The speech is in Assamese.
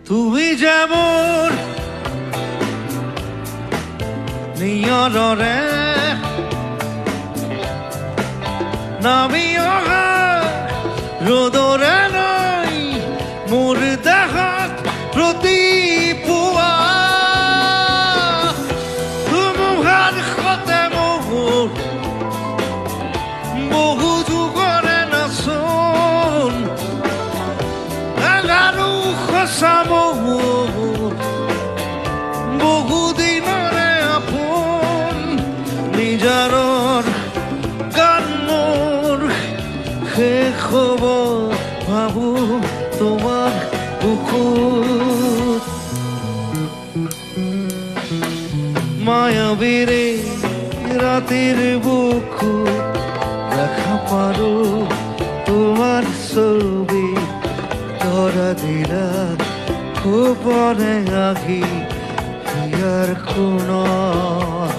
তুমি যেমন নিয়ৰৰে নামি অহা ৰ'দৰে নাই মোৰ দেহত প্ৰতিপুৱা ধুমুহাৰ সতে মোৰ বহু যুগৰে নাচোন আৰু সঁচা মোৰ বহু দিনৰে আপোন নিজাৰৰ গান মোৰ শেষ হ'ব ভাবোঁ তোমাৰ বুকুত মায়াবীৰে ৰাতিৰ বুকুত দেখা পাৰোঁ তোমাৰ ছবি ধৰা দিলা গোপনে আহি ইয়াৰ কোণত